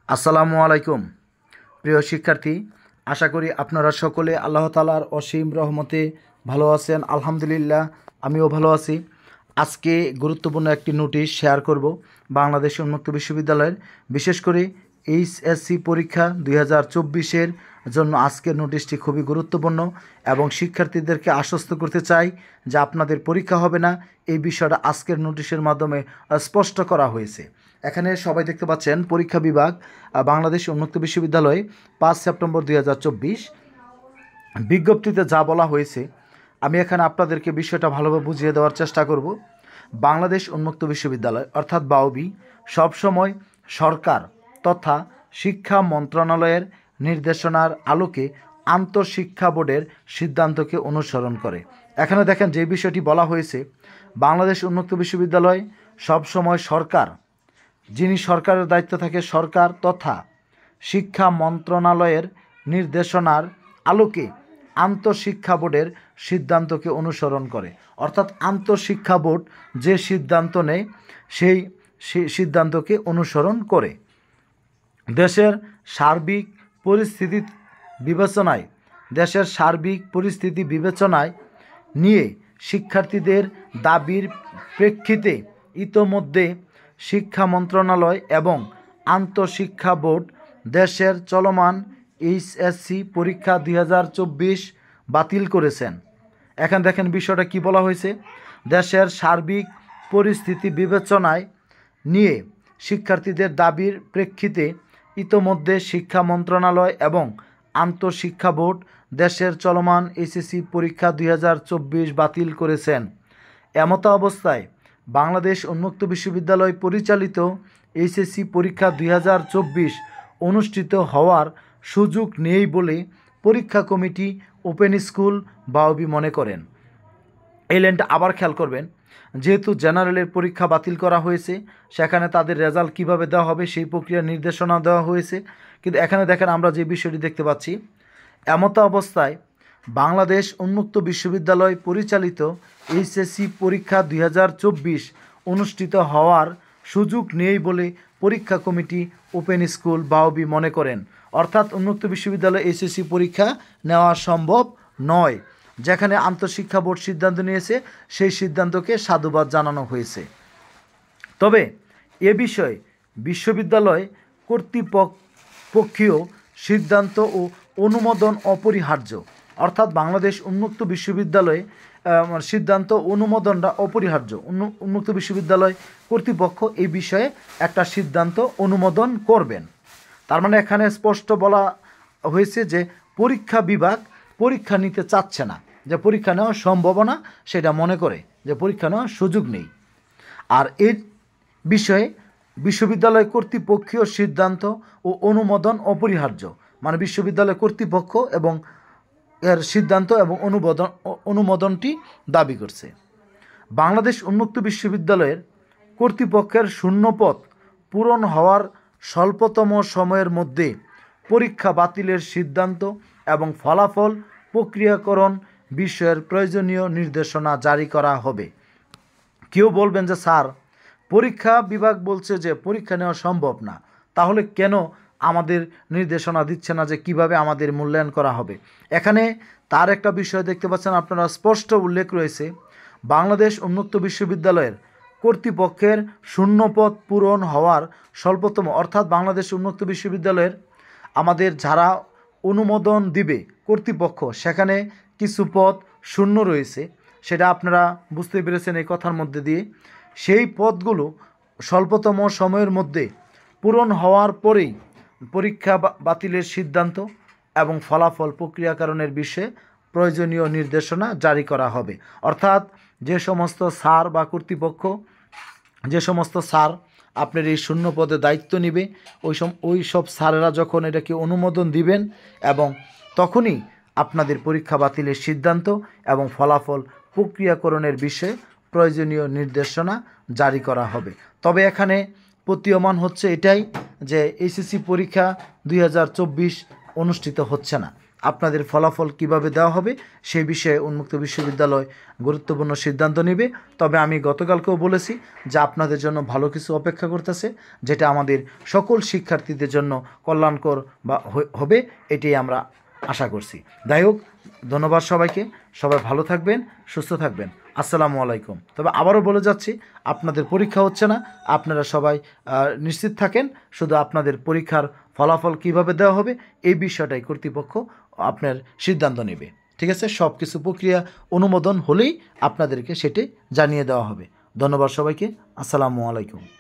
আসসালামু আলাইকুম প্রিয় শিক্ষার্থী, আশা করি আপনারা সকলে আল্লাহ তাআলার অসীম রহমতে ভালো আছেন। আলহামদুলিল্লাহ, আমিও ভালো আছি। আজকে গুরুত্বপূর্ণ একটি নোটিশ শেয়ার করব বাংলাদেশ উন্মুক্ত বিশ্ববিদ্যালয়ের, বিশেষ করে এইচএসসি পরীক্ষা 2024-এর জন্য আজকের নোটিশটি খুবই গুরুত্বপূর্ণ এবং শিক্ষার্থীদেরকে আশ্বস্ত করতে চাই যে আপনাদের পরীক্ষা হবে না, এই বিষয়টা আজকের নোটিশের মাধ্যমে স্পষ্ট করা হয়েছে। এখানে সবাই দেখতে পাচ্ছেন পরীক্ষা বিভাগ, বাংলাদেশ উন্মুক্ত বিশ্ববিদ্যালয়, 5 সেপ্টেম্বর 2024 বিজ্ঞপ্তিতে যা বলা হয়েছে আমি এখানে আপনাদেরকে বিষয়টা ভালোভাবে বুঝিয়ে দেওয়ার চেষ্টা করব। বাংলাদেশ উন্মুক্ত বিশ্ববিদ্যালয় অর্থাৎ বাউবি সবসময় সরকার তথা শিক্ষা মন্ত্রণালয়ের নির্দেশনার আলোকে আন্তঃশিক্ষা বোর্ডের সিদ্ধান্তকে অনুসরণ করে। এখানে দেখেন যে বিষয়টি বলা হয়েছে, বাংলাদেশ উন্মুক্ত বিশ্ববিদ্যালয় সবসময় সরকার, যিনি সরকারের দায়িত্ব থাকে সরকার তথা শিক্ষা মন্ত্রণালয়ের নির্দেশনার আলোকে আন্তঃশিক্ষা বোর্ডের সিদ্ধান্তকে অনুসরণ করে। অর্থাৎ আন্তঃশিক্ষা বোর্ড যে সিদ্ধান্ত নেয় সেই সিদ্ধান্তকে অনুসরণ করে। দেশের সার্বিক পরিস্থিতি বিবেচনায় নিয়ে শিক্ষার্থীদের দাবির প্রেক্ষিতে ইতোমধ্যে শিক্ষা মন্ত্রণালয় এবং আন্তঃশিক্ষা বোর্ড দেশের চলমান এইচএসসি পরীক্ষা 2024 বাতিল করেছেন। এখন দেখেন বিষয়টা কি বলা হয়েছে, দেশের সার্বিক পরিস্থিতি বিবেচনায় নিয়ে শিক্ষার্থীদের দাবির প্রেক্ষিতে ইতোমধ্যে শিক্ষা মন্ত্রণালয় এবং আন্তঃশিক্ষা বোর্ড দেশের চলমান এইচএসসি পরীক্ষা 2024 বাতিল করেছেন। এমত অবস্থায় বাংলাদেশ উন্মুক্ত বিশ্ববিদ্যালয় পরিচালিত এইচএসসি পরীক্ষা 2024 অনুষ্ঠিত হওয়ার সুযোগ নেই বলে পরীক্ষা কমিটি ওপেন স্কুল বাউবি মনে করেন। এই লাইনটা আবার খেয়াল করবেন, যেহেতু জেনারেলের পরীক্ষা বাতিল করা হয়েছে, সেখানে তাদের রেজাল্ট কিভাবে দেওয়া হবে সেই প্রক্রিয়ার নির্দেশনা দেওয়া হয়েছে। কিন্তু এখানে দেখেন আমরা যে বিষয়টি দেখতে পাচ্ছি, এমত অবস্থায় বাংলাদেশ উন্মুক্ত বিশ্ববিদ্যালয় পরিচালিত এইচএসসি পরীক্ষা 2024 অনুষ্ঠিত হওয়ার সুযোগ নেই বলে পরীক্ষা কমিটি ওপেন স্কুল বাউবি মনে করেন। অর্থাৎ উন্মুক্ত বিশ্ববিদ্যালয় এইচএসসি পরীক্ষা নেওয়া সম্ভব নয়। যেখানে আন্তঃশিক্ষা বোর্ড সিদ্ধান্ত নিয়েছে সেই সিদ্ধান্তকে সাধুবাদ জানানো হয়েছে। তবে এ বিষয়ে বিশ্ববিদ্যালয় কর্তৃপক্ষীয় সিদ্ধান্ত ও অনুমোদন অপরিহার্য। অর্থাৎ বাংলাদেশ উন্মুক্ত বিশ্ববিদ্যালয়ে সিদ্ধান্ত অনুমোদনটা অপরিহার্য। উন্মুক্ত বিশ্ববিদ্যালয় কর্তৃপক্ষ এই বিষয়ে একটা সিদ্ধান্ত অনুমোদন করবেন। তার মানে এখানে স্পষ্ট বলা হয়েছে যে পরীক্ষা বিভাগ পরীক্ষা নিতে চাচ্ছে না, যে পরীক্ষা নেওয়ার সম্ভাবনা সেটা মনে করে যে পরীক্ষা নেওয়ার সুযোগ নেই। আর এর বিষয়ে বিশ্ববিদ্যালয় কর্তৃপক্ষীয় সিদ্ধান্ত ও অনুমোদন অপরিহার্য, মানে বিশ্ববিদ্যালয় কর্তৃপক্ষ এবং এর সিদ্ধান্ত এবং অনুমোদনটি দাবি করছে। বাংলাদেশ উন্মুক্ত বিশ্ববিদ্যালয়ের কর্তৃপক্ষের শূন্যপদ পূরণ হওয়ার স্বল্পতম সময়ের মধ্যে পরীক্ষা বাতিলের সিদ্ধান্ত এবং ফলাফল প্রক্রিয়াকরণ বিষয়ের প্রয়োজনীয় নির্দেশনা জারি করা হবে। কেউ বলবেন যে স্যার, পরীক্ষা বিভাগ বলছে যে পরীক্ষা নেওয়া সম্ভব না, তাহলে কেন আমাদের নির্দেশনা দিচ্ছে না যে কিভাবে আমাদের মূল্যায়ন করা হবে? এখানে তার একটা বিষয় দেখতে পাচ্ছেন আপনারা, স্পষ্ট উল্লেখ রয়েছে বাংলাদেশ উন্মুক্ত বিশ্ববিদ্যালয়ের কর্তৃপক্ষের শূন্যপদ পূরণ হওয়ার স্বল্পতম, অর্থাৎ বাংলাদেশ উন্মুক্ত বিশ্ববিদ্যালয়ের আমাদের যারা অনুমোদন দিবে কর্তৃপক্ষ, সেখানে কিছু পদ শূন্য রয়েছে, সেটা আপনারা বুঝতে পেরেছেন এই কথার মধ্যে দিয়ে। সেই পদগুলো স্বল্পতম সময়ের মধ্যে পূরণ হওয়ার পরেই পরীক্ষা বাতিলের সিদ্ধান্ত এবং ফলাফল প্রক্রিয়াকরণের বিষয়ে প্রয়োজনীয় নির্দেশনা জারি করা হবে। অর্থাৎ যে সমস্ত স্যার বা কর্তৃপক্ষ, যে সমস্ত স্যার আপনার এই শূন্য পদে দায়িত্ব নেবে, ওই সব স্যারেরা যখন এটাকে অনুমোদন দিবেন এবং তখনই আপনাদের পরীক্ষা বাতিলের সিদ্ধান্ত এবং ফলাফল প্রক্রিয়াকরণের বিষয়ে প্রয়োজনীয় নির্দেশনা জারি করা হবে। তবে এখানে প্রতীয়মান হচ্ছে এটাই যে এইচএসসি পরীক্ষা 2024 অনুষ্ঠিত হচ্ছে না। আপনাদের ফলাফল কিভাবে দেওয়া হবে সেই বিষয়ে উন্মুক্ত বিশ্ববিদ্যালয় গুরুত্বপূর্ণ সিদ্ধান্ত নেবে। তবে আমি গতকালকেও বলেছি যে আপনাদের জন্য ভালো কিছু অপেক্ষা করতেছে, যেটা আমাদের সকল শিক্ষার্থীদের জন্য কল্যাণকর বা হবে, এটাই আমরা আশা করছি। যাই হোক, ধন্যবাদ সবাইকে। সবাই ভালো থাকবেন, সুস্থ থাকবেন। আসসালামু আলাইকুম। তবে আবারও বলে যাচ্ছি, আপনাদের পরীক্ষা হচ্ছে না, আপনারা সবাই নিশ্চিত থাকেন। শুধু আপনাদের পরীক্ষার ফলাফল কিভাবে দেওয়া হবে এই বিষয়টাই কর্তৃপক্ষ আপনার সিদ্ধান্ত নেবে। ঠিক আছে, সব কিছু প্রক্রিয়া অনুমোদন হলেই আপনাদেরকে সেটি জানিয়ে দেওয়া হবে। ধন্যবাদ সবাইকে। আসসালামু আলাইকুম।